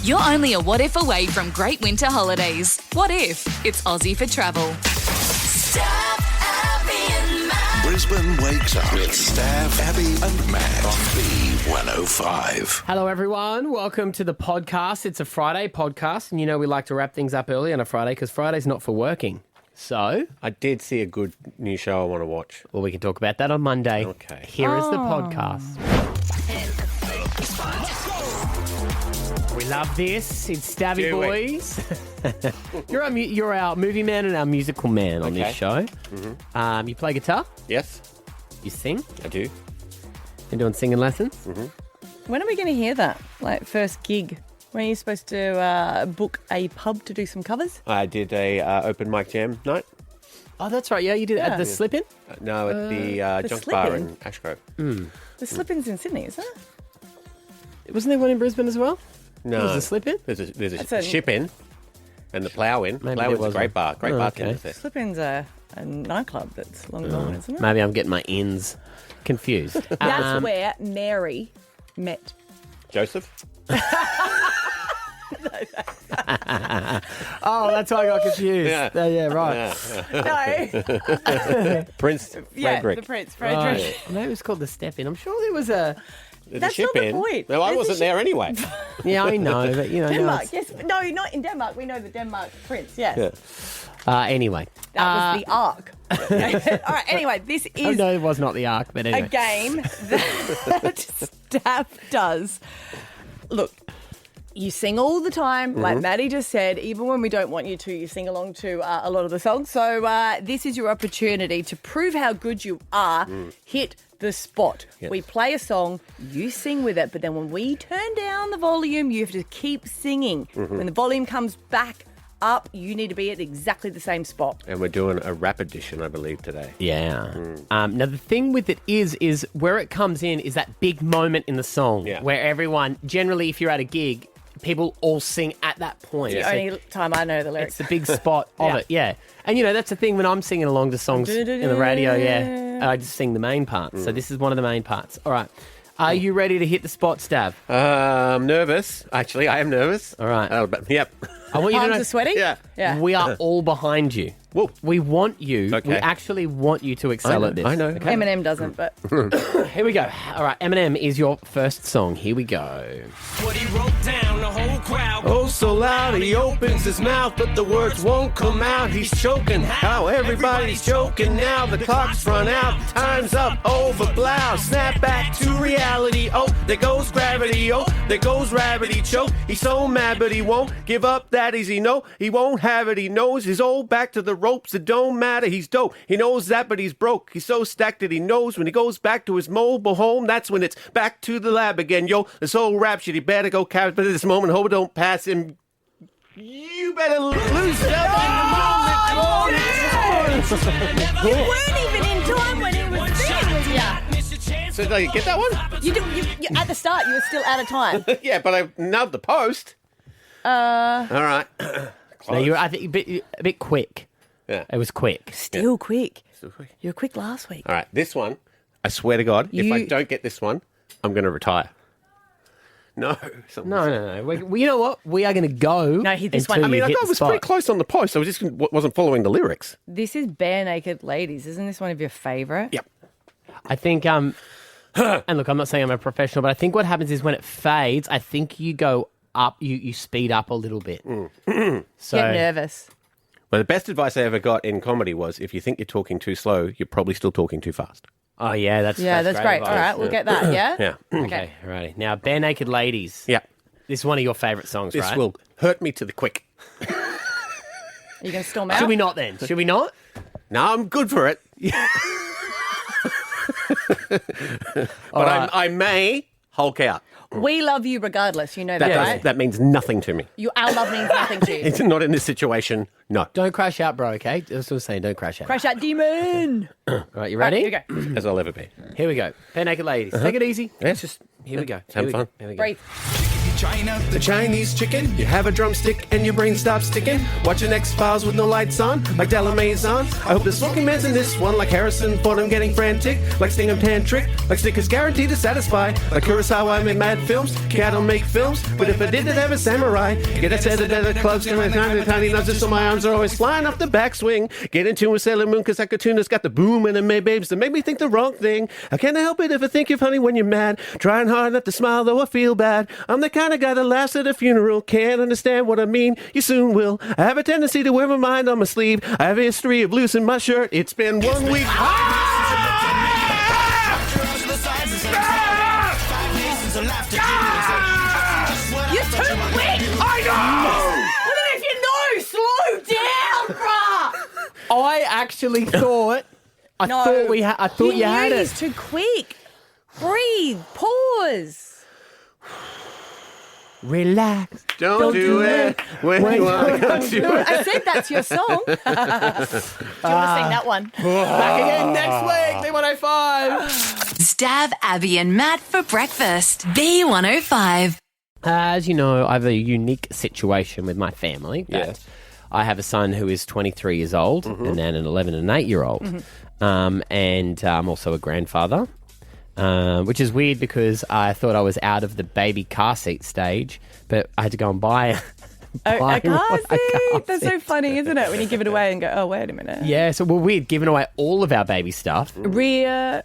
You're only a what if away from great winter holidays. What if it's Aussie for travel? Stav, Abby and Matt. Brisbane wakes up with Stav, Abby and Matt on B105. Hello, everyone. Welcome to the podcast. It's a Friday podcast, and you know we like to wrap things up early on a Friday because Friday's not for working. So, I did see a good new show I want to watch. well, we can talk about that on Monday. Okay. Here is the podcast. We love this. It's Stabby Do we? Boys. You're our movie man and our musical man on this Okay. show. You play guitar. Yes, You sing. I do. You're doing singing lessons. When are we going to hear that? Like, first gig? When are you supposed to book a pub to do some covers? I did a open mic jam night. Oh, that's right. Yeah, you did it at Yeah. the Slip-In. No, at the Junk Slip-In? Bar in Ashgrove. The Slip-In's in Sydney, isn't it? Wasn't there one in Brisbane as well? No, Was the Slip-In? There's That's a a- ship in, and the plough in. Maybe Plough there is a was great one. bar. Great Oh, bartenders okay. there. Slip-In's a nightclub that's long gone, isn't it? Maybe I'm getting my ins confused. That's where Mary met. Joseph. Oh, that's why I got confused. Yeah. Right. No. Prince Yeah, Frederick. the Prince Frederick. Right. Maybe it was called the Step-In. I'm sure there was a... There's That's a ship not the in. point. No, I There's a wasn't there anyway. Yeah, I know, but you know... now Denmark, it's- yes. No, not in Denmark. We know the Denmark Prince, yes. Yeah. Anyway. That was the Ark. All right, anyway, this Oh, is no, it was not the Ark, but a anyway. game that Stav does. Look, you sing all the time, like Maddie just said. Even when we don't want you to, you sing along to a lot of the songs. So this is your opportunity to prove how good you are. Hit the spot. Yes. We play a song, you sing with it, but then when we turn down the volume, you have to keep singing. When the volume comes back up, you need to be at exactly the same spot. And we're doing a rap edition, I believe, today. Yeah. Now, the thing with it is where it comes in is that big moment in the song Yeah. where everyone, generally, if you're at a gig, people all sing at that point. The So only time I know the lyrics. it's the big spot of Yeah. it, yeah. And, you know, that's the thing when I'm singing along to songs in the radio, yeah. I just sing the main parts. So this is one of the main parts. All right. Are you ready to hit the spot, Stav? I'm nervous. Actually, I am nervous. All right. But, yep. I want you to Palms know, are sweaty? Yeah. Yeah. we are all behind you. Whoa. We want you, we Okay. actually want you to excel at this. I know. Okay? Eminem doesn't, but Here we go. All right, Eminem is your first song. Here we go. What he wrote down, the whole crowd Oh, so loud he opens his mouth, but the words won't come out. He's choking. How everybody's joking now. The clock's run out. Time's up. Over blouse. Snap back to reality. Oh, there goes gravity. Oh, there goes rabbit. Choke. He's so mad, but he won't give up. That is he know. He won't have it. He knows his old back to the ropes. It don't matter. He's dope. He knows that, but he's broke. He's so stacked that he knows when he goes back to his mobile home. That's when it's back to the lab again. Yo, this whole rap shit. He better go catch. But at this moment, hope it don't pass him. You better lose yourself in the moment. you weren't even in time when he was singing with you. So did I get that one? You at the start, you were still out of time. Yeah, but I nailed the post. All right. No, you were, I think, a bit quick. Yeah. It was quick. Still quick. Still quick. You were quick last week. All right, this one, I swear to God, if I You- don't get this one, I'm going to retire. No. No. You know what? We are going to go. No, hit this until one. I you mean, I hit the was pretty spot. close on the post. I was just wasn't following the lyrics. This is Bare Naked Ladies. Isn't this one of your favourite? Yep. I think, and look, I'm not saying I'm a professional, but I think what happens is when it fades, I think you go up, you speed up a little bit. So, Get nervous. Well, the best advice I ever got in comedy was if you think you're talking too slow, you're probably still talking too fast. oh, yeah, that's That's great. advice. All right, we'll get that, yeah? Yeah. Okay, righty. Now, Bare Naked Ladies. Yeah. This is one of your favourite songs, This right? will hurt me to the quick. Are you going to storm out? Should we not then? Should we not? No, I'm good for it. But right. I may Hulk out. We love you regardless. You know that, That, right? that means nothing to me. Our love means nothing to you. It's not in this situation. No. Don't crash out, bro, okay? That's what I'm saying. Don't crash out. Crash out demon. All right, you ready? Right, here we go. As I'll ever be. Here we go. Bare Naked Ladies. Take it easy. Yeah. It's just, here we go. Have Here we fun. Go. Here we go. Breathe. Trying out The Chinese chicken, you have a drumstick and your brain stops sticking. Watching X-Files with no lights on, like Delamaison. I hope the smoking man's in this one, like Harrison Ford, I'm getting frantic. Like Sting, I'm tantric, like Snickers guaranteed to satisfy. Like Kurosawa, I make mad films, Cat don't make films. But if I did, I'd have a samurai. Get a set of the clubs, get my tiny noses so my arms are always flying off the backswing. Get in tune with Sailor Moon, cause that cartoon has got the boom and the May babes that make me think the wrong thing. I can't help it if I think of honey when you're mad. Trying hard not to smile, though I feel bad. I'm the kind of guy that laughs at a funeral. Can't understand what I mean, you soon will. I have a tendency to wear my mind on my sleeve. I have a history of losing my shirt. It's been 1 week. You're too quick! I know! Even if you know, slow down, bruh! I actually thought. I thought you had it. He's too quick. Breathe. Pause. Relax. Don't do it when you want to do it. I said that's your song. Do you want to sing that one? Back again next week. B105. Stav, Abby, and Matt for breakfast. B105. As you know, I have a unique situation with my family. Yes. I have a son who is 23 years old and then an 11 and 8-year-old. And I'm also a grandfather, which is weird because I thought I was out of the baby car seat stage, but I had to go and buy A car car seat? That's so seat. funny, isn't it? When you give it away and go, oh, wait a minute. Yeah, so we're weird giving away all of our baby stuff. Rear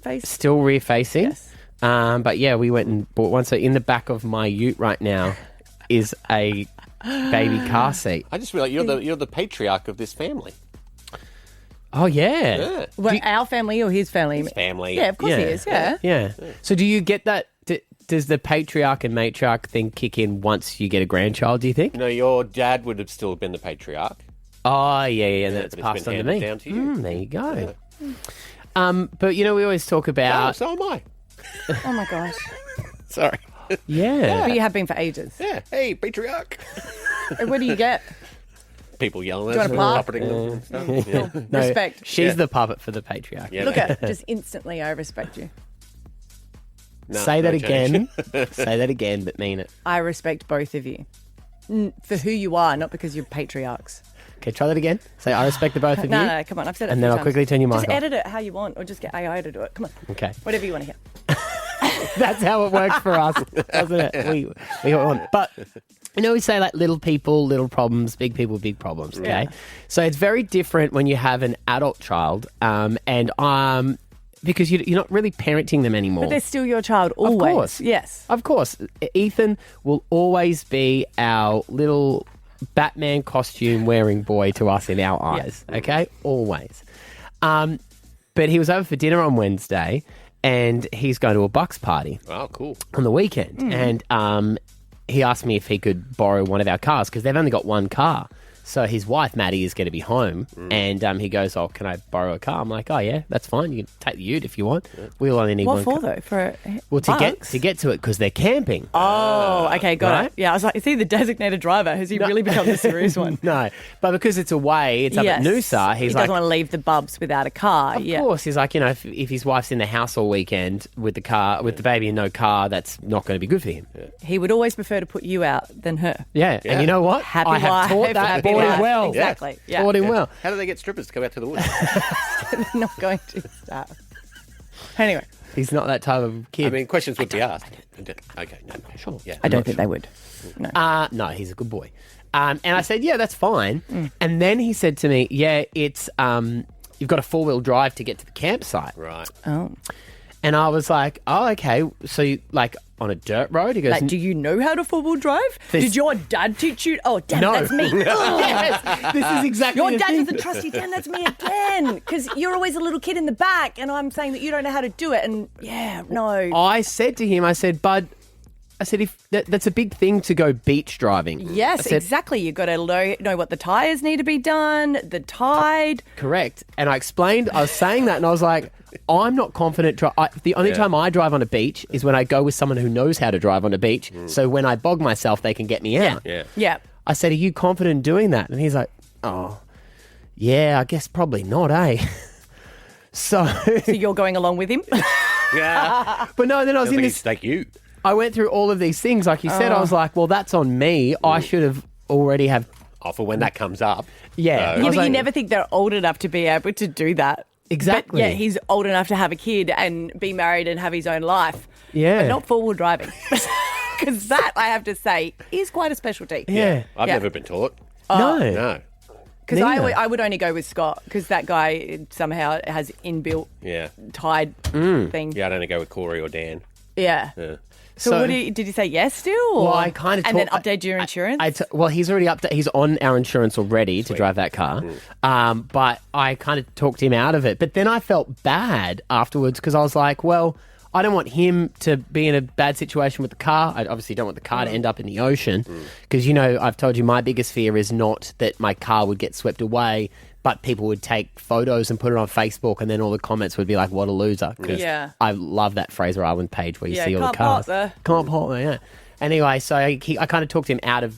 face. Still rear facing. Yes. But yeah, we went and bought one. So in the back of my ute right now is a baby car seat. I just feel like you're the patriarch of this family. Oh, yeah. Well, our family or his family? His family. Yeah, of course he is, yeah. Yeah. So do you get that? Does the patriarch and matriarch thing kick in once you get a grandchild, do you think? No, your dad would have still been the patriarch. Oh, yeah, and then it's but passed on been to me. handed down to you. There you go. But, you know, we always talk Oh, about... so am I. Oh, my gosh. Sorry. Yeah. But you have been for ages. Yeah. Hey, patriarch. What do you get? People yelling Do you at us, want a plaque? puppeting them. and stuff. Yeah. No, Respect. She's the puppet for the patriarch. Yeah, Look man. at just instantly, I respect you. No, Say that no change. again. Say that again, but mean it. I respect both of you. For who you are, not because you're patriarchs. Okay, try that again. Say, I respect the both of No, you. no, come on. I've said it. And a then few I'll times. quickly turn your mic Just off. edit it how you want, or just get AI to do it. Come on. Okay. Whatever you want to hear. That's how it works for us, doesn't it? We want. But you know, we say like little people, little problems, big people, big problems. Okay, Yeah. so it's very different when you have an adult child, because you're not really parenting them anymore. But they're still your child, always. course. Yes. Of course, Ethan will always be our little Batman costume wearing boy to us in our eyes. Okay, always. But he was over for dinner on Wednesday, and he's going to a Bucks party Oh, cool. on the weekend, and he asked me if he could borrow one of our cars because they've only got one car. So his wife, Maddie, is going to be home, and he goes, "Oh, can I borrow a car?" I'm like, "Oh yeah, that's fine. You can take the ute if you want. We'll only need What one for car." though? For Well, Bucks? to get to it because they're camping. Oh, okay, got Right? it. Yeah, I was like, is he the designated driver? Has he really become the serious one? No, but because it's away, it's up at Noosa. He He's doesn't like, want to leave the bubs without a car. of course, he's like, you know, if his wife's in the house all weekend with the car, with the baby and no car, that's not going to be good for him. He would always prefer to put you out than her. Yeah, and you know what? Happy I have wife, taught that happy boy life. well. Exactly. Yeah. Taught him well. How do they get strippers to come out to the woods? They're not going to start. Anyway, He's not that type of kid. I mean, questions would be asked. Okay, no, sure. Yeah. I don't think they would. No. No, he's a good boy. And I said, yeah, that's fine. And then he said to me, yeah, it's you've got a 4-wheel drive to get to the campsite. Right. Oh. And I was like, oh, okay. So you, like on a dirt road? He goes, Like, do you know how to 4-wheel drive? This- Did your dad teach you? Oh, damn, No. that's me. Ugh. yes, this is exactly Your the dad thing. doesn't trust you. Damn, that's me again. Because you're always a little kid in the back, and I'm saying that you don't know how to do it. And yeah, no. I said to him, I said, Bud, I said, if that's a big thing to go beach driving. Yes, I said, exactly. You've got to know what the tyres need to be done, the tide. Correct. And I explained, I was saying that, and I was like, I'm not confident. The only time I drive on a beach is when I go with someone who knows how to drive on a beach. So when I bog myself, they can get me out. Yeah. Yeah. I said, are you confident in doing that? And he's like, oh, yeah, I guess probably not, eh? So So you're going along with him? Yeah. but no, then I was Sounds in like this. he'd stake you. I went through all of these things. Like you said, I was like, well, that's on me. I should have already have. Oh, for when that comes up. Yeah. So- I Yeah, was but you like- never think they're old enough to be able to do that. Exactly. But yeah, he's old enough to have a kid and be married and have his own life. Yeah. But not four-wheel driving. Because that, I have to say, is quite a specialty. Yeah. I've Yeah. never been taught. No. No. Because Neither. I would only go with Scott because that guy somehow has inbuilt Yeah. tied thing. Yeah, I'd only go with Corey or Dan. Yeah. Yeah. So what did you say yes still? Or? Well, I kind of and then update your insurance. Well, he's already he's on our insurance already to drive that car. But I kind of talked him out of it. But then I felt bad afterwards because I was like, well, I don't want him to be in a bad situation with the car. I obviously don't want the car to end up in the ocean because, I've told you my biggest fear is not that my car would get swept away, but people would take photos and put it on Facebook and then all the comments would be like, what a loser. 'Cause Yeah. I love that Fraser Island page where you Yeah, see all the can't cars. park there. Can't park there, yeah. Anyway, so I kind of talked him out of...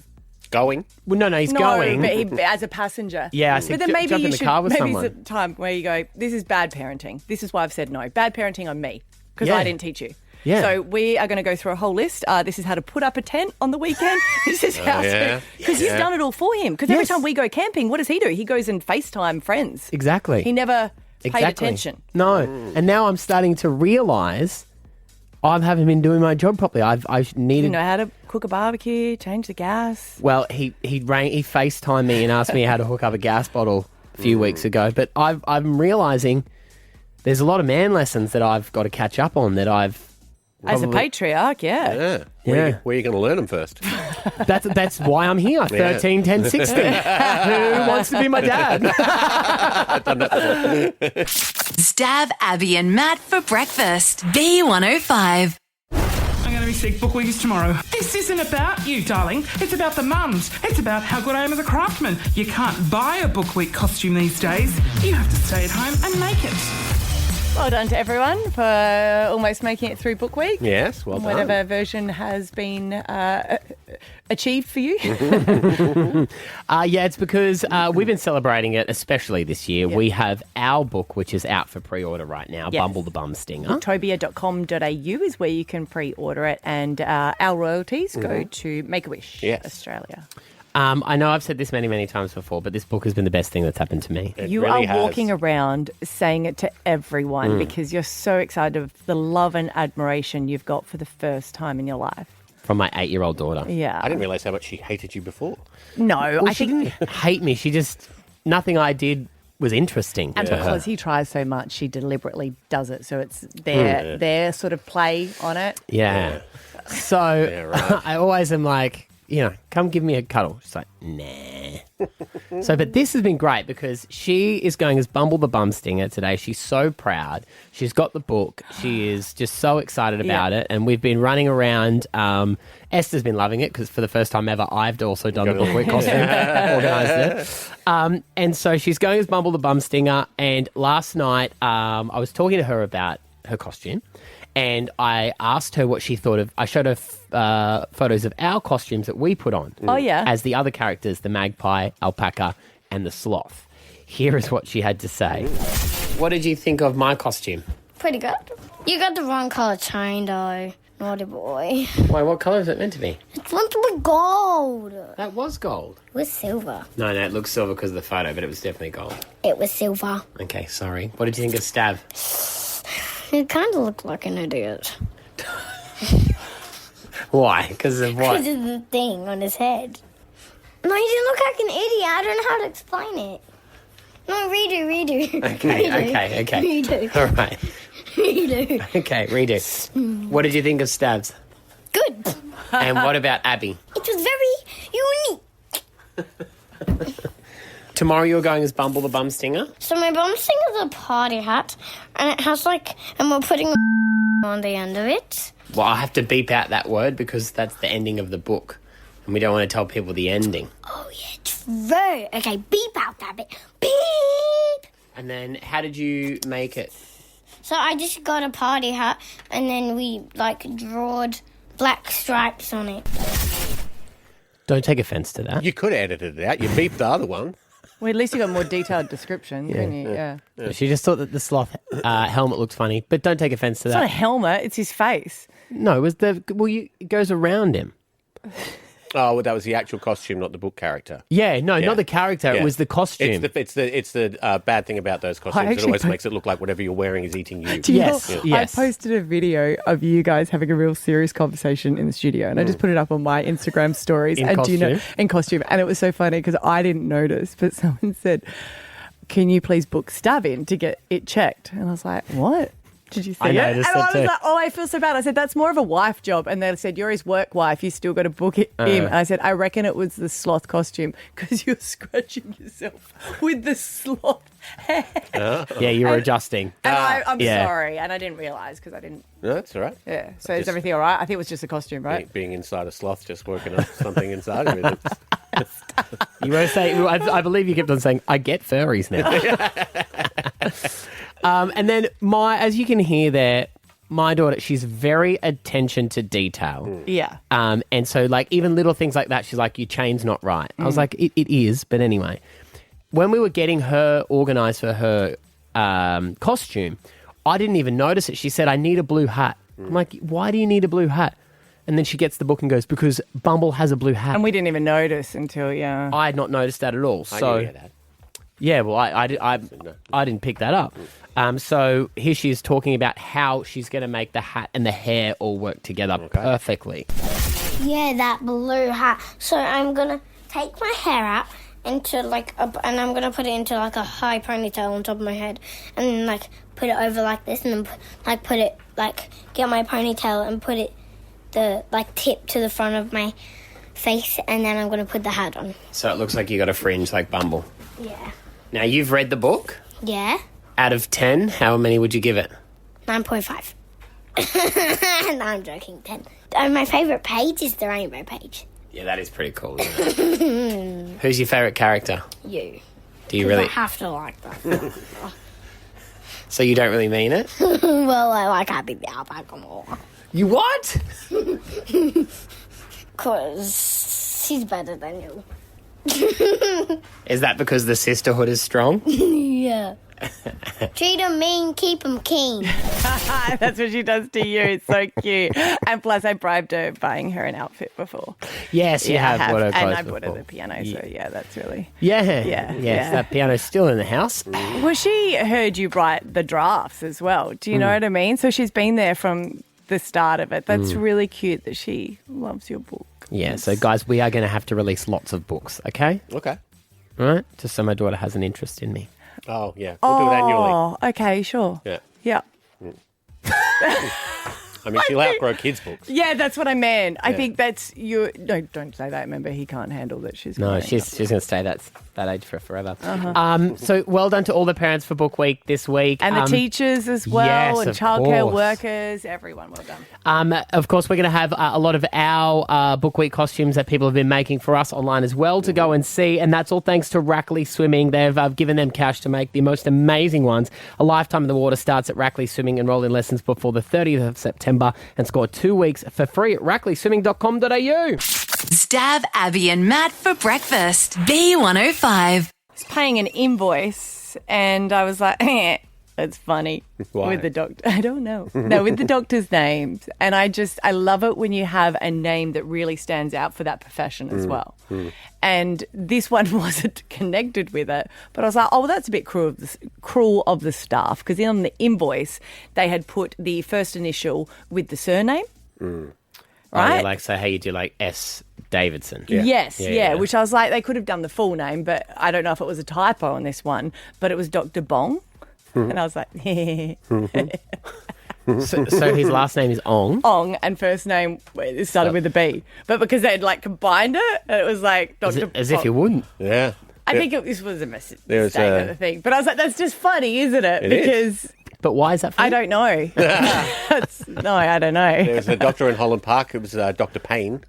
Going? Well, no, he's no, going. but as a passenger. Yeah, I said, but then maybe jump you in the should. car with maybe someone. it's a time where you go, this is bad parenting. This is why I've said no. Bad parenting on me because Yeah. I didn't teach you. Yeah. So we are going to go through a whole list. This is how to put up a tent on the weekend. This is how yeah. because you've done it all for him. Because every time we go camping, what does he do? He goes and FaceTime friends. Exactly. He never paid Exactly. attention. No. And now I'm starting to realise I haven't been doing my job properly. I needed... You know how to cook a barbecue, change the gas. Well, he FaceTimed me and asked me how to hook up a gas bottle a few weeks ago. But I'm realising there's a lot of man lessons that I've got to catch up on that I've... As a probably- patriarch, yeah. Yeah. Yeah. Where are you going to learn them first? That's why I'm here. 13, 10, 60. Who wants to be my dad? Stav, Abby, and Matt for breakfast. B105. I'm going to be sick. Book week is tomorrow. This isn't about you, darling. It's about the mums. It's about how good I am as a craftsman. You can't buy a book week costume these days. You have to stay at home and make it. Well done to everyone for almost making it through book week. Yes, well done. Whatever version has been achieved for you. Yeah, it's because we've been celebrating it, especially this year. We have our book, which is out for pre-order right now, Yes. Bumble the Bum Stinger. Tobia.com.au is where you can pre-order it, and our royalties go to Make-A-Wish Yes. Australia. I know I've said this many, many times before, but this book has been the best thing that's happened to me. It You really are has. walking around saying it to everyone because you're so excited of the love and admiration you've got for the first time in your life. From my 8-year-old daughter. Yeah. I didn't realise how much she hated you before. No, Well, I she think... didn't hate me. She just... Nothing I did was interesting. And to her. because he tries so much, she deliberately does it. So it's their sort of play on it. Yeah. So Yeah, right. I always am like, come give me a cuddle. She's like, nah. But this has been great because she is going as Bumble the Bum Stinger today. She's so proud. She's got the book. She is just so excited about it. And we've been running around. Esther's been loving it because for the first time ever, I've also done the book week costume, organised it. And so she's going as Bumble the Bum Stinger. And last night I was talking to her about her costume. And I asked her what she thought of... I showed her photos of our costumes that we put on. Oh, yeah. As the other characters, the magpie, alpaca, and the sloth. Here is what she had to say. What did you think of my costume? Pretty good. You got the wrong colour chain, though. Naughty boy. Why, what colour is it meant to be? It's meant to be gold. That was gold. It was silver. No, it looks silver because of the photo, but it was definitely gold. It was silver. Okay, sorry. What did you think of Stav? It kind of looked like an idiot. Why? Because of what? Because of the thing on his head. No, he didn't look like an idiot. I don't know how to explain it. No, redo. Okay, Redo. okay. Redo. All right. Redo. Okay, redo. What did you think of Stav's? Good. And what about Abby? It was very unique. Tomorrow you're going as Bumble the Bum Stinger? So my bum thing is a party hat, and it has and we're putting a on the end of it. Well, I have to beep out that word because that's the ending of the book. And we don't want to tell people the ending. Oh, yeah, true. Okay, beep out that bit. Beep! And then how did you make it? So I just got a party hat, and then we, drawed black stripes on it. Don't take offence to that. You could have edited it out. You beeped the other one. Well, at least you got more detailed description, didn't you? Yeah. She just thought that the sloth helmet looked funny, but don't take offence to It's not a that. helmet, it's his face. No, it was it goes around him. Oh, well, that was the actual costume, not the book character. Yeah, no, not the character. It Yeah. was the costume. It's the bad thing about those costumes. It actually always makes it look like whatever you're wearing is eating you. Do you Yes, know, yes. I posted a video of you guys having a real serious conversation in the studio, and I just put it up on my Instagram stories. In and do you know, costume? in costume, and it was so funny because I didn't notice, but someone said, "Can you please book Stav in to get it checked?" And I was like, "What? Did you see I it?" noticed And I that was too. like, "Oh, I feel so bad." I said, "That's more of a wife job," and they said, "You're his work wife. You still got to book it in." And I said, "I reckon it was the sloth costume because you're scratching yourself with the sloth hair." Yeah, you were adjusting. And I'm Yeah. sorry, and I didn't realise because I didn't. No, that's all right. Yeah. So is Just- everything all right? I think it was just a costume, right? Being inside a sloth, just working on something inside of it. You were saying, I believe you kept on saying, I get furries now. And then as you can hear there, my daughter, she's very attention to detail. Yeah. And so like even little things like that, she's like, your chain's not right. I was like, it is. But anyway, when we were getting her organised for her costume, I didn't even notice it. She said, I need a blue hat. I'm like, why do you need a blue hat? And then she gets the book and goes, because Bumble has a blue hat. And we didn't even notice until, I had not noticed that at all. I So knew you had that. yeah, well, I didn't pick that up. So here she is talking about how she's going to make the hat and the hair all work together perfectly. Yeah, that blue hat. So I'm gonna take my hair out into and I'm gonna put it into like a high ponytail on top of my head, and then like put it over like this, and then put it get my ponytail and put it the tip to the front of my face, and then I'm gonna put the hat on. So it looks like you got a fringe like Bumble. Yeah. Now, you've read the book. Yeah. Out of 10, how many would you give it? 9.5. No, I'm joking. 10. My favourite page is the rainbow page. Yeah, that is pretty cool, isn't it? Who's your favourite character? You. Do you 'Cause really? I have to like that. So you don't really mean it? Well, I like Happy the Alpaca more. You what? Because she's better than you. Is that because the sisterhood is strong? Yeah. Treat 'em mean, keep 'em keen. That's what she does to you. It's so cute. And plus, I bribed her buying her an outfit before. Yes, you have. Bought her And clothes I bought her before. the piano, so yeah, that's really... Yeah. Yeah, Yes, yeah. that piano's still in the house. Well, she heard you write the drafts as well. Do you know what I mean? So she's been there from the start of it. That's really cute that she loves your book. Yeah, so guys, we are going to have to release lots of books, okay? Okay. All right? Just so my daughter has an interest in me. Oh, yeah. We'll do it annually. Oh, okay, sure. Yeah. Yeah. I mean, she'll outgrow kids' books. Yeah, that's what I meant. I think that's you. No, don't say that. Remember, he can't handle that. She's No, growing she's going to stay that age for forever. Uh-huh. So well done to all the parents for Book Week this week. And the teachers as well, yes, and of childcare course. workers, everyone. Well done. Of course, we're going to have a lot of our Book Week costumes that people have been making for us online as well to go and see. And that's all thanks to Rackley Swimming. They've given them cash to make the most amazing ones. A lifetime in the water starts at Rackley Swimming. Enroll in lessons before the 30th of September and score 2 weeks for free at rackley.swimming.com.au. Stav, Abby, and Matt for breakfast. B105. I was paying an invoice, and I was like, that's funny. Why? With the doctor. I don't know. No, with the doctor's names. And I love it when you have a name that really stands out for that profession as well. And this one wasn't connected with it. But I was like, oh, well, that's a bit cruel of the staff. Because on the invoice, they had put the first initial with the surname. Right? Oh, yeah, so how you do S. Davidson. Yes, Yeah, yeah, yeah. which I was like, they could have done the full name, but I don't know if it was a typo on this one, but it was Dr. Bong. And I was like, So his last name is Ong. Ong, and first name it started with a B. But because they'd combined it, and it was like Dr. As if you wouldn't. Yeah. I think this was a mistake, was I think. But I was like, that's just funny, isn't it? It because But why is that funny? I don't know. I don't know. There's a doctor in Holland Park. It was Dr. Payne.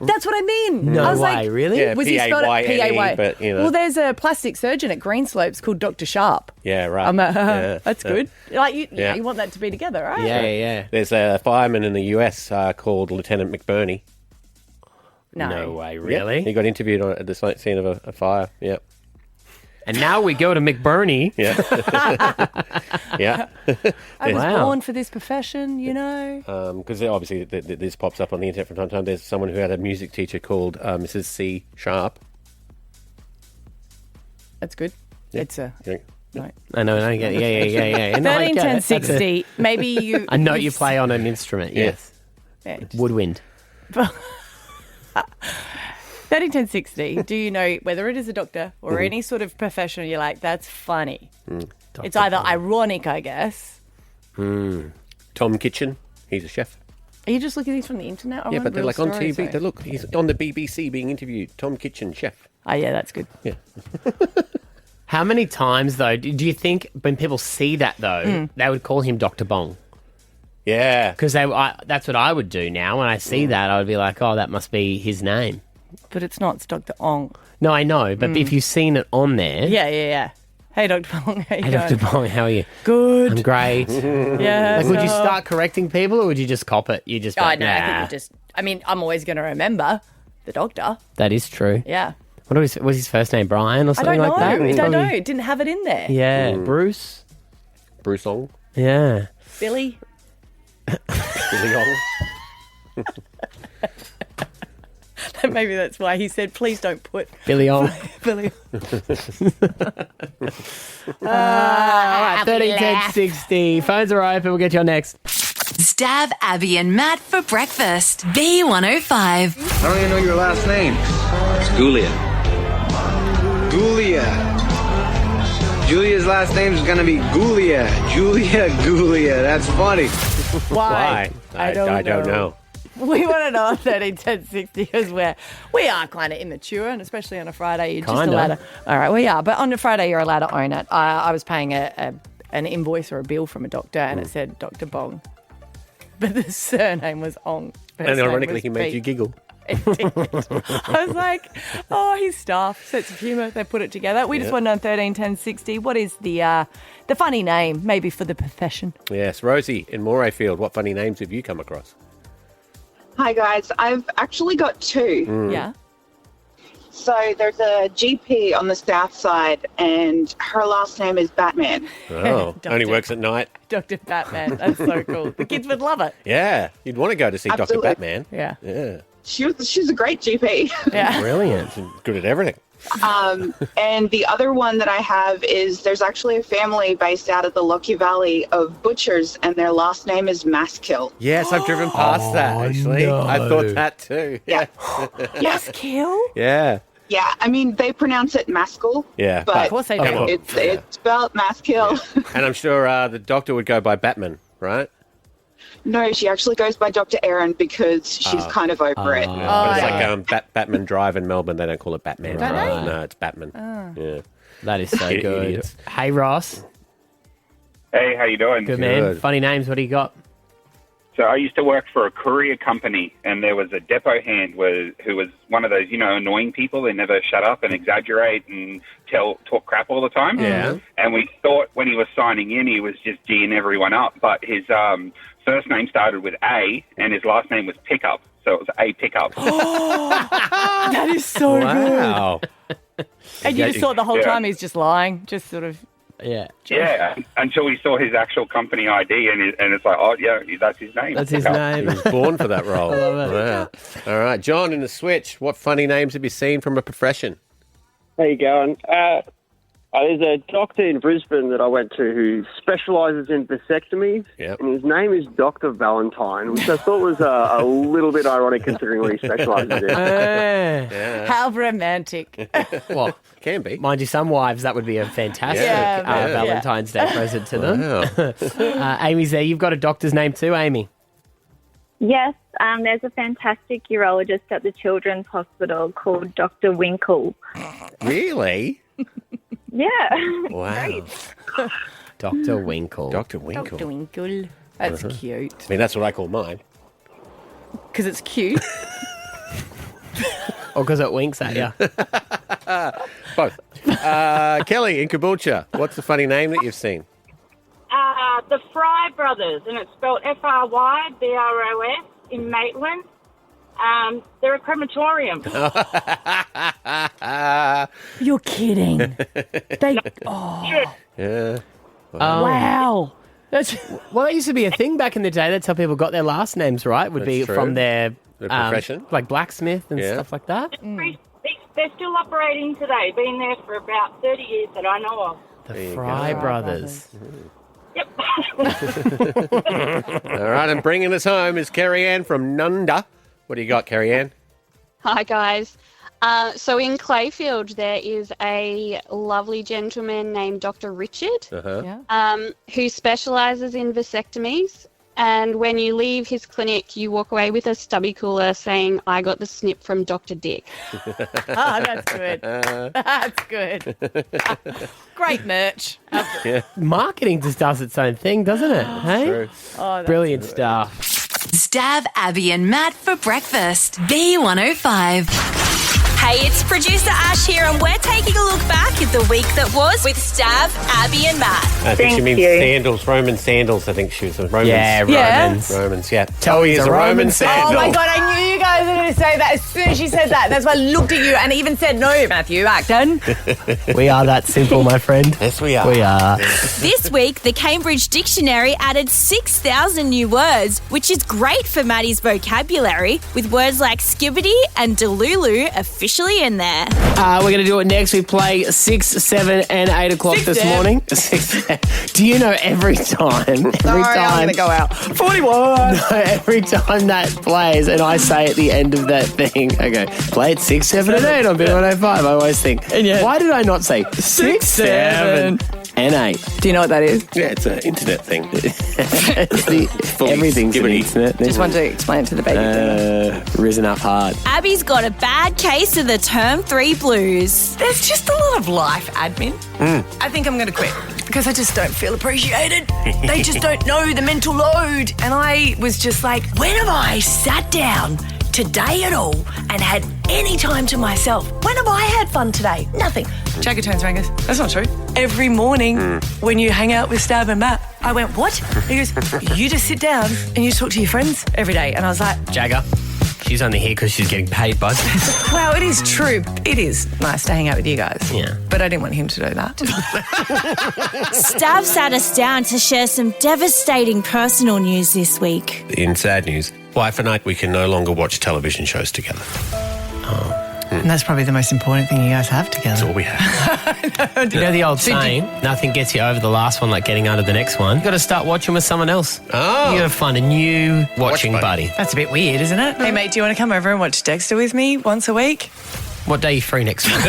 That's what I mean. No I was way, like, really? Yeah, Was he spelled it P-A-Y-N-E, P-A-Y? but, you know. Well, there's a plastic surgeon at Greenslopes called Dr. Sharp. Yeah, right. I'm Yeah, that's yeah. good. You want that to be together, right? Yeah. There's a fireman in the US called Lieutenant McBurney. No. No way, Yeah, really? he got interviewed at the scene of a fire. Yep. And now we go to McBurney. Yeah. Yeah. I was Wow. born for this profession, you know. Because obviously this pops up on the internet from time to time. There's someone who had a music teacher called Mrs. C. Sharp. That's good. It's a... Yeah. No. I know. Yeah. No, I 13, get 10, it. That's 60. Maybe you... a note you play on an instrument, yes. Yeah, just- Woodwind. 13, 10, 60. Do you know whether it is a doctor or any sort of profession you're like, that's funny? It's either ironic, I guess. Tom Kitchen. He's a chef. Are you just looking at these from the internet? Yeah, but they're like on TV. They look, he's on the BBC being interviewed. Tom Kitchen, chef. Oh, yeah, that's good. Yeah. How many times, though, do you think when people see that, though, they would call him Dr. Bong? Yeah. Because that's what I would do now. When I see that, I would be like, oh, that must be his name. But it's not. It's Dr. Ong. No, I know. But if you've seen it on there... Yeah. Hey, Dr. Ong, how you Hey, going? Dr. Bong, how are you? Good. I'm great. Yeah. Like, would you start correcting people or would you just cop it? You just go, I know. I nah. think you just... I mean, I'm always going to remember the doctor. That is true. Yeah. What was his first name? Brian or I something don't like know. that? I don't know. Probably- It didn't have it in there. Yeah. Bruce? Bruce Ong. Yeah. Billy. Billy Ong. Maybe that's why he said, please don't put Billy Ong. Billy. All right, 13, 10, 60. Phones are open. We'll get you on next. Stav, Abby, and Matt for breakfast. B105. I don't even know your last name. It's Gulia. Julia's last name is going to be Gulia. Gulia. That's funny. Why? I don't know. We want to know on 13, 10, 60 because we are kind of immature, and especially on a Friday, you're just Kinda. allowed to. All right, we are, but on a Friday, you're allowed to own it. I was paying an invoice or a bill from a doctor, and it said Dr. Bong, but the surname was Ong. First And name ironically, was he made Pete. you giggle. It did. I was like, oh, his staff, sense of humour, they put it together. We just want to know on 13, 10, 60, what is the funny name, maybe for the profession? Yes, Rosie in Morayfield. What funny names have you come across? Hi guys, I've actually got two. Yeah. So there's a GP on the south side and her last name is Batman. Oh, Doctor. only works at night. Dr. Batman. That's so cool. The kids would love it. Yeah, you'd want to go to see Absolutely. Dr. Batman. Yeah. Yeah, She's a great GP. Yeah. Brilliant. she's good at everything. And the other one that I have is there's actually a family based out of the Lockie Valley of butchers and their last name is Maskill. Yes, I've driven past that, actually. no. I thought that too. Yeah. Yes, kill. Yeah. Yeah, I mean, they pronounce it Maskell. Yeah. But Of course they Come do. on. it's spelled Maskill. And I'm sure the doctor would go by Batman, right? No, she actually goes by Dr. Erin because she's kind of over it. But it's yeah. like Batman Drive in Melbourne. They don't call it Batman Don't Drive. they? No, it's Batman. Yeah. That is so good. Idiots. Hey, Ross. Hey, how you doing? Good man. Good. Funny names. What do you got? So I used to work for a courier company, and there was a depot hand who was one of those, annoying people. They never shut up and exaggerate and talk crap all the time. Yeah. And we thought when he was signing in, he was just G'ing everyone up. But his first name started with A, and his last name was Pickup. So it was A Pickup. That is so good. Wow. And you just thought the whole Yeah. time he's just lying, just sort of. Yeah. Yeah, until we saw his actual company ID, and it's like, oh, yeah, that's his name. That's his Pickup. He name. was born for that role. love it. Wow. All right, John in the Switch. What funny names have you seen from a profession? How you going? There's a doctor in Brisbane that I went to who specialises in vasectomies, Yep. and his name is Dr. Valentine, which I thought was a little bit ironic considering what he specialises in. Yeah. How romantic. Well, Can be. mind you, some wives, that would be a fantastic Yeah, yeah. Valentine's Day present to them. Wow. Amy's there. You've got a doctor's name too, Amy. Yes, there's a fantastic urologist at the Children's Hospital called Dr. Winkle. Really? Yeah. Wow. Dr. Winkle. Dr. Winkle. Dr. Winkle. That's cute. I mean, that's what I call mine. Because it's cute. Or because it winks at you. Both. Kelly in Caboolture. What's the funny name that you've seen? The Fry Brothers, and it's spelled Frybros in Maitland. They're a crematorium. You're kidding. They. Yeah. Wow. Well, that used to be a thing back in the day. That's how people got their last names, right? Would be true. from their profession. like blacksmith and stuff like that. They're still operating today. Been there for about 30 years that I know of. The Fry Brothers. Yep. All right, and bringing us home is Kerry Ann from Nunda. What do you got, Kerry Ann? Hi, guys. So in Clayfield, there is a lovely gentleman named Dr. Richard who specialises in vasectomies. And when you leave his clinic, you walk away with a stubby cooler saying, "I got the snip from Dr. Dick." That's good. That's good. Great merch. Marketing just does its own thing, doesn't it? Hey? True. Brilliant stuff. Stav, Abby and Matt for breakfast. B105. Hey, it's producer Ash here, and we're taking a look back at the week that was with Stav, Abby and Matt. I think she means sandals, Roman sandals. I think she was Romans. Yeah, Romans. Romans, yeah. Toey's a Roman sandal. Oh my God, I knew you guys were going to say that as soon as she said that. That's why I looked at you and even said, "No, Matthew, Acton." We are that simple, my friend. Yes, we are. We are. This week, the Cambridge Dictionary added 6,000 new words, which is great for Maddie's vocabulary, with words like skibbity and delulu officially in there. We're going to do it next. We play 6, 7 and 8 o'clock this morning. Do you know every time? I'm going to go out. 41. No, every time that plays and I say at the end of that thing, I go, play it 6, 7 and 8 on B105. I always think, why did I not say 6, 7 and 8? Do you know what that is? Yeah, it's an internet thing. Everything's an internet. Just wanted to explain it to the baby. Risen up hard. Abby's got a bad case of the Term 3 blues. There's just a lot of life admin. I think I'm going to quit because I just don't feel appreciated. They just don't know the mental load. And I was just like, when have I sat down today at all and had any time to myself? When have I had fun today? Nothing. Jagger turns around and goes, "That's not true. Every morning when you hang out with Stav and Matt." I went, "What?" He goes, "You just sit down and you talk to your friends every day." And I was like, Jagger, she's only here because she's getting paid, bud. well, it is true. It is nice to hang out with you guys. Yeah. But I didn't want him to do that. Stav sat us down to share some devastating personal news this week. In sad news, wife and I, we can no longer watch television shows together. And that's probably the most important thing you guys have together. That's all we have. You know the old saying, nothing gets you over the last one like getting under the next one. You've got to start watching with someone else. Oh. You got to find a new watching buddy. That's a bit weird, isn't it? Hey, mate, do you want to come over and watch Dexter with me once a week? What day are you free next week?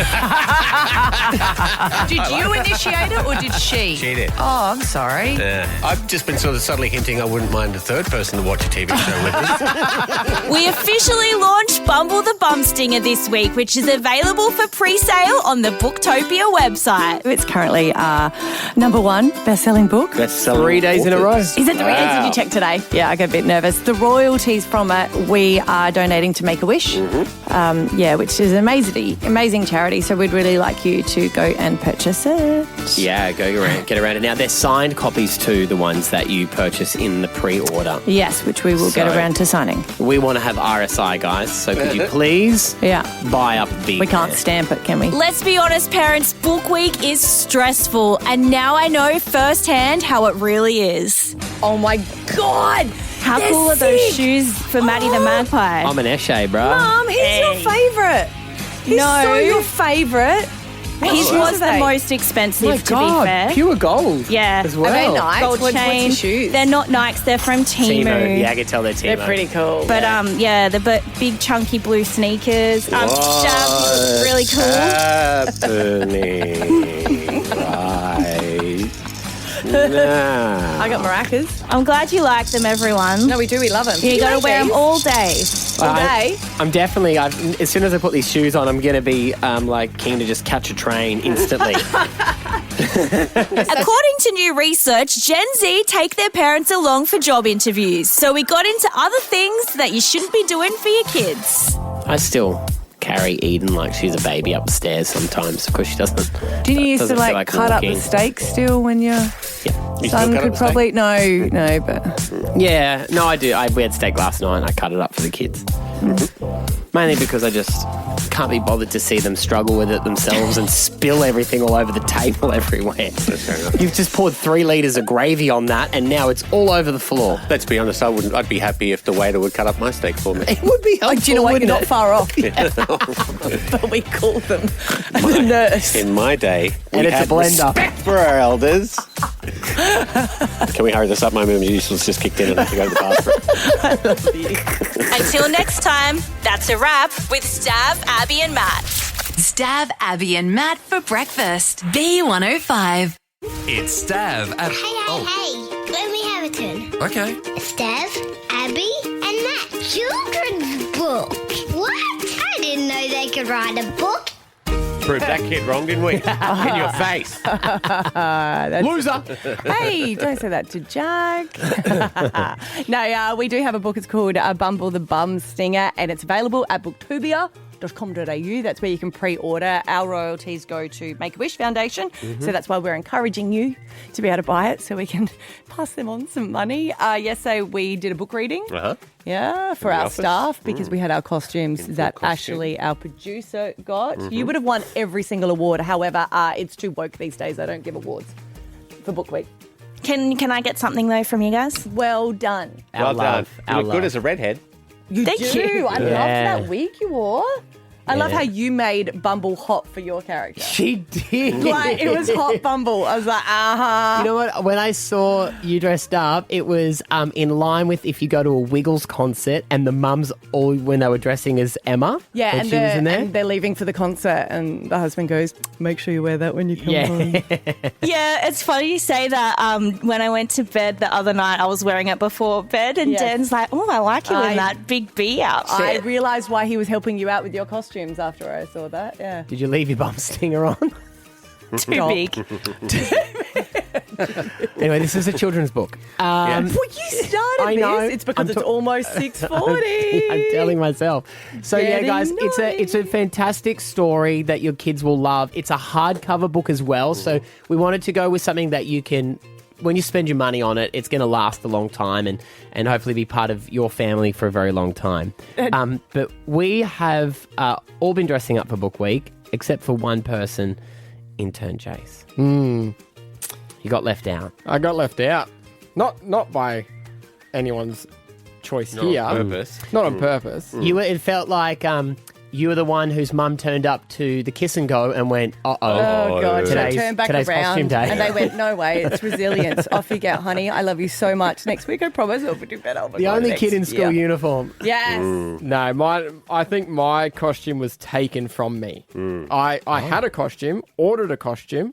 Did you initiate it or did she? She did. Oh, I'm sorry. Yeah. I've just been sort of subtly hinting I wouldn't mind a third person to watch a TV show with us. We officially launched Bumble the Bumstinger this week, which is available for pre-sale on the Booktopia website. It's currently number 1 best-selling book. 3 days in a row. Is it 3 days? Did you check today? Yeah, I got a bit nervous. The royalties from it, we are donating to Make-A-Wish, which is an amazing charity. So we'd really like you to go and purchase it. Yeah, get around it. Now, they're signed copies too, the ones that you purchase in the pre-order. Yes, which we will get around to signing. We want to have RSI, guys, so could you please buy up big? We can't stamp it, can we? Let's be honest, parents, book week is stressful, and now I know firsthand how it really is. Oh my God! How cool are those shoes for Maddie the Magpie? I'm an Eshe, bro. Mum, he's your favourite. He's so your favourite. His was the most expensive, to be fair. Pure gold. Yeah. As well. Are they Nikes? Gold What's chain. your shoes? They're not Nikes, they're from Temu. Yeah, I can tell they're Temu. They're pretty cool. But the big chunky blue sneakers. Stav, really cool. Happening right now. I got maracas. I'm glad you like them, everyone. No, we do. We love them. You got to wear them all day. All day? I'm definitely, as soon as I put these shoes on, I'm going to be keen to just catch a train instantly. According to new research, Gen Z take their parents along for job interviews. So we got into other things that you shouldn't be doing for your kids. I still carry Eden like she's a baby up the stairs sometimes because she doesn't. Didn't you used to cut up the steak still when your son could probably... No, but... Yeah, no, I do. We had steak last night and I cut it up for the kids. Mainly because I just can't be bothered to see them struggle with it themselves and spill everything all over the table everywhere. You've just poured 3 litres of gravy on that and now it's all over the floor. Let's be honest, I'd be happy if the waiter would cut up my steak for me. It would be helpful, Do you know what? You're not it? far off. But we call them the nurse. In my day, we And it's a had blender. respect for our elders. Can we hurry this up? My memory useless just kicked in and I have to go to the bathroom. Until next time, that's a wrap with Stav, Abby and Matt. Stav, Abby and Matt for breakfast. B105. It's Stav. Hey, let me have a turn. Okay. Stav, Abby, and Matt. Children's book. What? I didn't know they could write a book. Proved that kid wrong, didn't we? In your face. Loser. Hey, don't say that to Jack. No, we do have a book. It's called Bumble the Bum Stinger, and it's available at booktopia.com.au. That's where you can pre-order. Our royalties go to Make-A-Wish Foundation, so that's why we're encouraging you to be able to buy it so we can pass them on some money. Yesterday we did a book reading. Yeah, for our office? staff because we had our costumes that Ashley, our producer, got. You would have won every single award. However, it's too woke these days. They don't give awards for Book Week. Can I get something though from you guys? Well done. Well done. You look good as a redhead. Thank Thank you. you. I loved that wig you wore. I love how you made Bumble hot for your character. She did. Like, it was hot Bumble. I was like, You know what? When I saw you dressed up, it was in line with if you go to a Wiggles concert and the mums all when they were dressing as Emma. Yeah, when and, she was in there. and they're leaving for the concert, and the husband goes, "Make sure you wear that when you come home." Yeah, it's funny you say that. When I went to bed the other night, I was wearing it before bed, and Yes. Dan's like, "Oh, I like you in that big B outfit." I realised why he was helping you out with your costumes after I saw that. Yeah, Did you leave your bum stinger on? Too big. Anyway, this is a children's book. Well, you started I know. this. It's because it's almost 6:40. I'm telling myself. So yeah, Getting guys, it's a fantastic story that your kids will love. It's a hardcover book as well. So we wanted to go with something that you can, when you spend your money on it, it's going to last a long time and hopefully be part of your family for a very long time. But we have all been dressing up for Book Week, except for one person, intern Jase. You got left out. I got left out. Not by anyone's choice here. Not on purpose. Not on purpose. It felt like you were the one whose mum turned up to the kiss and go and went, Oh, God. So today's turn back costume around. day. And they went, no way, it's resilience. Off you go, honey. I love you so much. Next week, I promise I'll do better. Oh my The God, only next kid in school year. uniform. Yes. No, I think my costume was taken from me. I had a costume, ordered a costume.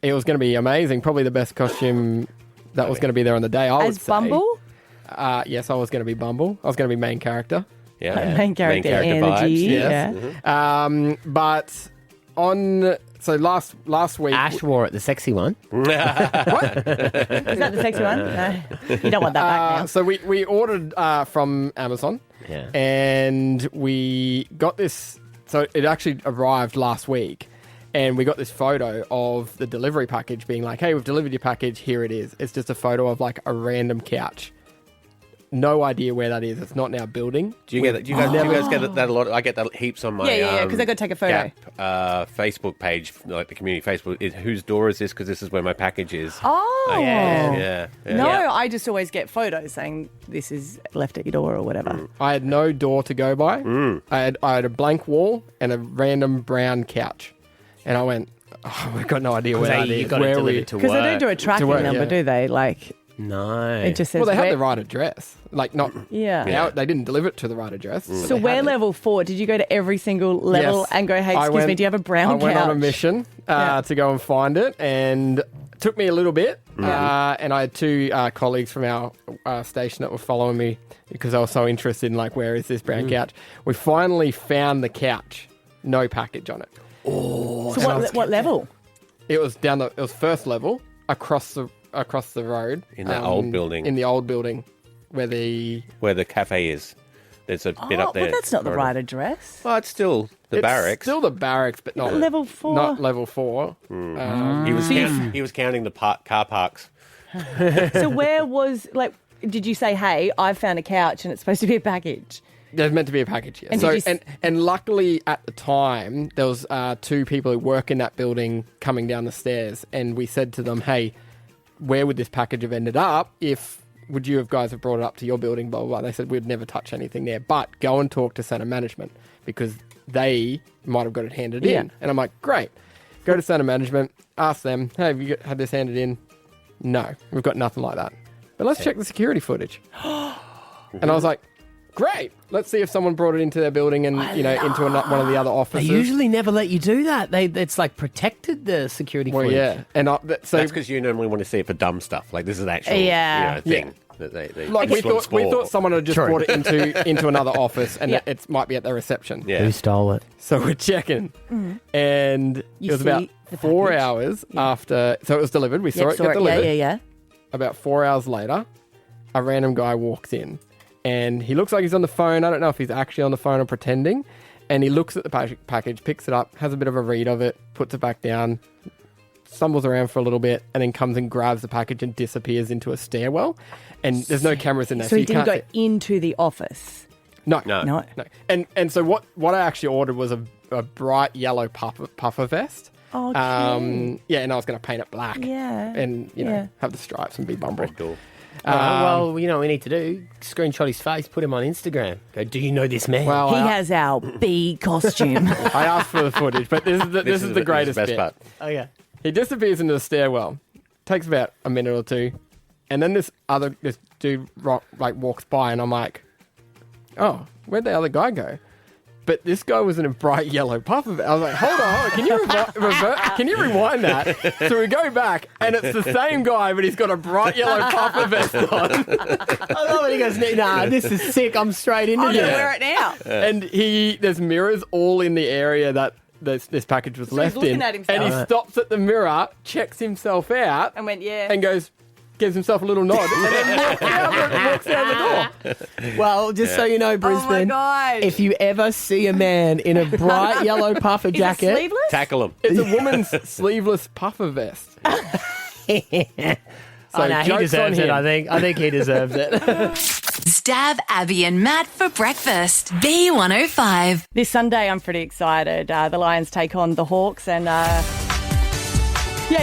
It was going to be amazing. Probably the best costume that was going to be there on the day, I would As say. Bumble? Yes, I was going to be Bumble. I was going to be main character. Yeah. Main character energy. Yes. Yeah. But last week... Ash wore it, the sexy one. Is that the sexy one? No. You don't want that back now. So we ordered from Amazon. Yeah. And we got this... So it actually arrived last week. And we got this photo of the delivery package being like, hey, we've delivered your package. Here it is. It's just a photo of like a random couch. No idea where that is. It's not in our building. Do you get that? Do you guys get that a lot? I get that heaps on my Yeah, because I got to take a photo. Gap Facebook page, like the community Facebook. Whose door is this? Because this is where my package is. Oh. Like, yeah. No, I just always get photos saying this is left at your door or whatever. I had no door to go by. I had a blank wall and a random brown couch. And I went, we've got no idea where that is. Where we to Because they don't do a tracking number, do they? Like, no. It just says well, they had where- the right address. Like, not... Yeah. They didn't deliver it to the right address. So we're level 4. Did you go to every single level Yes. and go, hey, I excuse me, do you have a brown couch? I went on a mission to go and find it, and it took me a little bit. And I had two colleagues from our station that were following me because I was so interested in, like, where is this brown couch? We finally found the couch. No package on it. Oh, so what level? It was it was first level across the road In that old building. In the old building, where the cafe is. There's a bit up there. Well, that's not the right address. Well, it's still the barracks. Still the barracks, but not level 4. Not level 4. He was counting the car parks. So where was, like, did you say, hey, I found a couch and it's supposed to be a package? There's meant to be a package here. And And luckily at the time, there was 2 people who work in that building coming down the stairs, and we said to them, hey, where would this package have ended up would you guys have brought it up to your building, blah, blah, blah. They said, we'd never touch anything there, but go and talk to centre management because they might have got it handed in. And I'm like, great. Go to centre management, ask them, hey, have you had this handed in? No, we've got nothing like that. But let's check the security footage. And I was like, great. Let's see if someone brought it into their building and, into one of the other offices. They usually never let you do that. It's like protected the security footage. Yeah. And so that's because you normally want to see it for dumb stuff. Like this is an actual thing. That they we thought someone had just brought it into another office and it might be at the reception. Yeah. Who stole it? So we're checking. And it was about 4 hours after. So it was delivered. We saw it get delivered. Yeah. About 4 hours later, a random guy walks in. And he looks like he's on the phone. I don't know if he's actually on the phone or pretending. And he looks at the package, picks it up, has a bit of a read of it, puts it back down, stumbles around for a little bit, and then comes and grabs the package and disappears into a stairwell. And there's no cameras in there. So he you didn't can't go into the office? No. And so what I actually ordered was a bright yellow puffer vest. Oh, yeah, and I was going to paint it black. Yeah. And, have the stripes and be Bumble. Cool. Well, you know what we need to do? Screenshot his face, put him on Instagram. Go, do you know this man? Well, he has our bee costume. I asked for the footage, but this is the greatest best bit. part. Oh, yeah. He disappears into the stairwell. Takes about a minute or two. And then this dude walks by and I'm like, oh, where'd the other guy go? But this guy was in a bright yellow puffer vest. I was like, hold on. Can you rewind that? So we go back, and it's the same guy, but he's got a bright yellow puffer vest on. I love it. He goes, nah, this is sick. I'm straight into I'm this. going to wear it now. And there's mirrors all in the area that this package was left he's looking in. at himself. And he stops at the mirror, checks himself out, And went, yeah. and gives himself a little nod, and then walks out the door. Well, just so you know, Brisbane, gosh. if you ever see a man in a bright yellow puffer Is it jacket, sleeveless? Tackle him. It's a woman's sleeveless puffer vest. oh, no, he joke's deserves on it, him. I think. I think he deserves it. Stab Abby and Matt for breakfast. B105. This Sunday, I'm pretty excited. The Lions take on the Hawks and...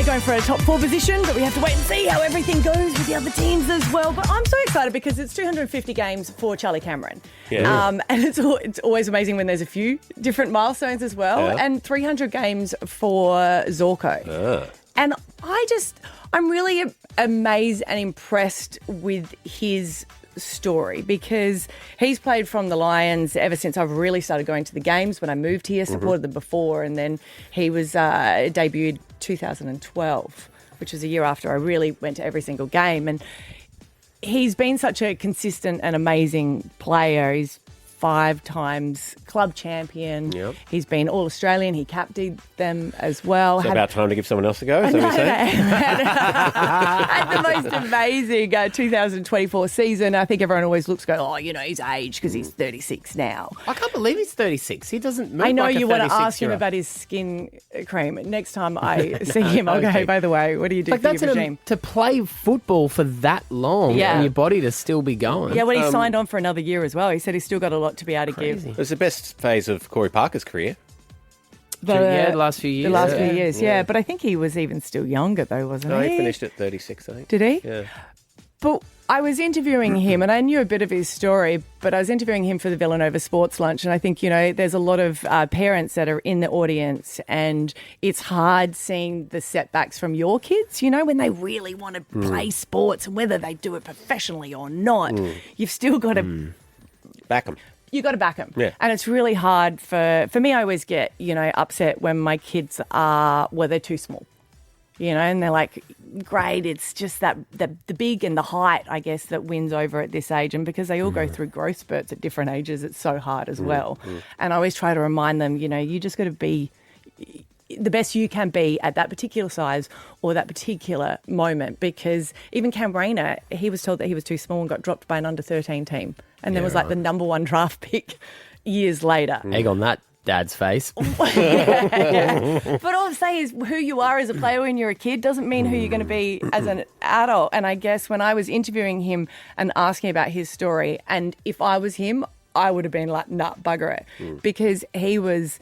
going for a top 4 position, but we have to wait and see how everything goes with the other teams as well. But I'm so excited because it's 250 games for Charlie Cameron. Yeah. And it's always amazing when there's a few different milestones as well. Yeah. And 300 games for Zorko. And I'm really amazed and impressed with his story because he's played from the Lions ever since I've really started going to the games. When I moved here, supported them before, and then he was debuted 2012, which was a year after I really went to every single game. And he's been such a consistent and amazing player. He's 5 times club champion. Yep. He's been All-Australian. He captained them as well. It's about time to give someone else a go, is that what you're saying? Had the most amazing 2024 season. I think everyone always looks, his age because he's 36 now. I can't believe he's 36. He doesn't move I know like a you want to ask him 36-year-old. about his skin cream. Next time I see him, I'll go, hey, by the way, what do you do Like, for that's your regime? to play football for that long Yeah. and your body to still be going. Yeah, well, he signed on for another year as well. He said he's still got a lot to be able to give. It was the best phase of Corey Parker's career. The last few years. The last few years, yeah. But I think he was even still younger, though, wasn't No, he? he finished at 36, I think. Did he? Yeah. But I was interviewing him, and I knew a bit of his story, but I was interviewing him for the Villanova Sports Lunch, and I think, there's a lot of parents that are in the audience, and it's hard seeing the setbacks from your kids, when they really want to play sports, and whether they do it professionally or not, you've still got to... Back him. You got to back them. Yeah. And it's really hard for me. I always get, upset when my kids they're too small, and they're like, great. It's just that the big and the height, I guess, that wins over at this age. And because they all go through growth spurts at different ages, it's so hard as well. And I always try to remind them, you just got to be the best you can be at that particular size or that particular moment, because even Cam Rayner, he was told that he was too small and got dropped by an under-13 team, and then was like the number 1 draft pick years later. Egg on that dad's face. Yeah. But all I'm saying is who you are as a player when you're a kid doesn't mean who you're going to be as an adult. And I guess when I was interviewing him and asking about his story, and if I was him, I would have been like, nah, bugger it. Because he was,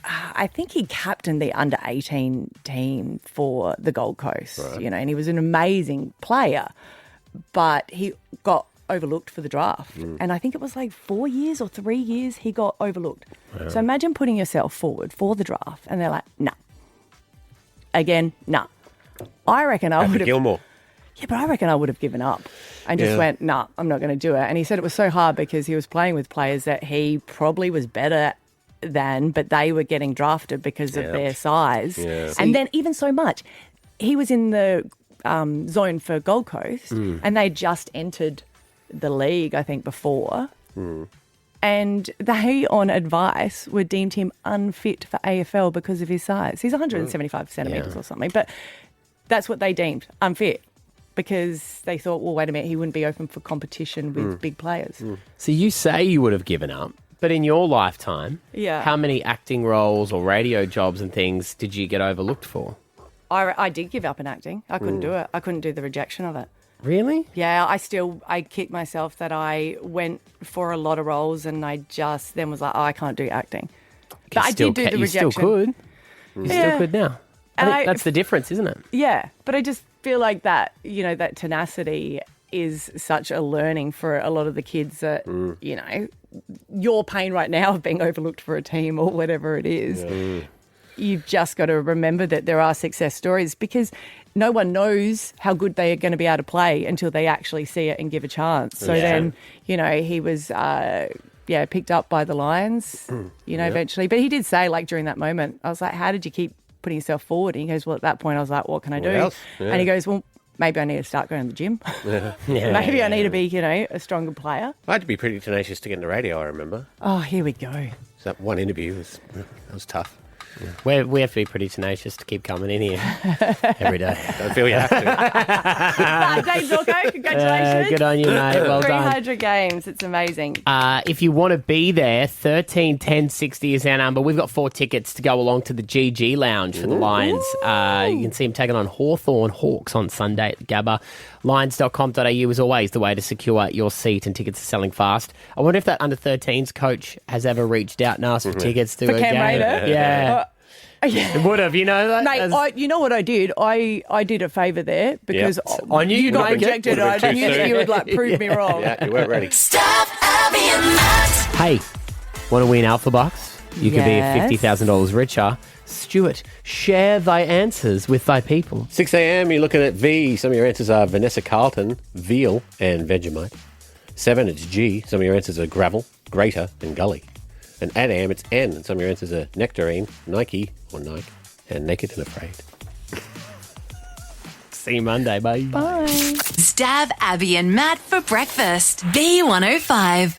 I think he captained the under-18 team for the Gold Coast, and he was an amazing player, but he got overlooked for the draft. And I think it was like 4 years or 3 years he got overlooked. Wow. So imagine putting yourself forward for the draft and they're like, nah. Again, nah. I reckon I would have... Gilmore. Yeah, but I reckon I would have given up and just went, nah, I'm not going to do it. And he said it was so hard because he was playing with players that he probably was better than, but they were getting drafted because of their size. Yeah. And then even so much, he was in the zone for Gold Coast and they just entered the league, I think, before. And they, on advice, were deemed him unfit for AFL because of his size. He's 175 centimetres or something, but that's what they deemed, unfit, because they thought, well, wait a minute, he wouldn't be open for competition with big players. So you say you would have given up, but in your lifetime, how many acting roles or radio jobs and things did you get overlooked for? I did give up in acting. I couldn't do it. I couldn't do the rejection of it. Really? Yeah, I kicked myself that I went for a lot of roles and I just then was like, oh, I can't do acting. But I did do the rejection. You still could. You still could now. I think that's the difference, isn't it? Yeah, but I just feel like that, that tenacity is such a learning for a lot of the kids that, your pain right now of being overlooked for a team or whatever it is. You've just got to remember that there are success stories because no one knows how good they are going to be able to play until they actually see it and give a chance. So then, he was, picked up by the Lions, eventually. But he did say, like, during that moment, I was like, how did you keep putting yourself forward? And he goes, well, at that point, I was like, what can I do? else? Yeah. And he goes, well, maybe I need to start going to the gym. Maybe I need to be, a stronger player. I had to be pretty tenacious to get into radio, I remember. Oh, here we go. So that one interview was tough. Yeah. We have to be pretty tenacious to keep coming in here every day. Don't feel you have to. Dane Zorko, congratulations. Good on you, mate. Well done. 300 games. It's amazing. If you want to be there, 13 10 60 is our number. We've got 4 tickets to go along to the GG Lounge for the Lions. You can see them taking on Hawthorn Hawks on Sunday at the Gabba. Lions.com.au is always the way to secure your seat, and tickets are selling fast. I wonder if that under-13s coach has ever reached out and asked for tickets to a Cam game. Raider? Yeah. It would have, that. Mate, you know what I did? I did a favour there because I knew you got rejected. I knew that you would prove me wrong. Yeah, you weren't ready. Stav, Abby and Matt. Hey, want to win Alpha Bucks? You could be $50,000 richer. Stuart, share thy answers with thy people. 6 a.m, you're looking at V. Some of your answers are Vanessa Carlton, Veal, and Vegemite. 7, it's G. Some of your answers are Gravel, Grater, and Gully. And at AM, it's N. And some of your answers are Nectarine, Nike, or Nike, and Naked and Afraid. See you Monday, bye. Bye. Stav, Abby and Matt for breakfast. B105.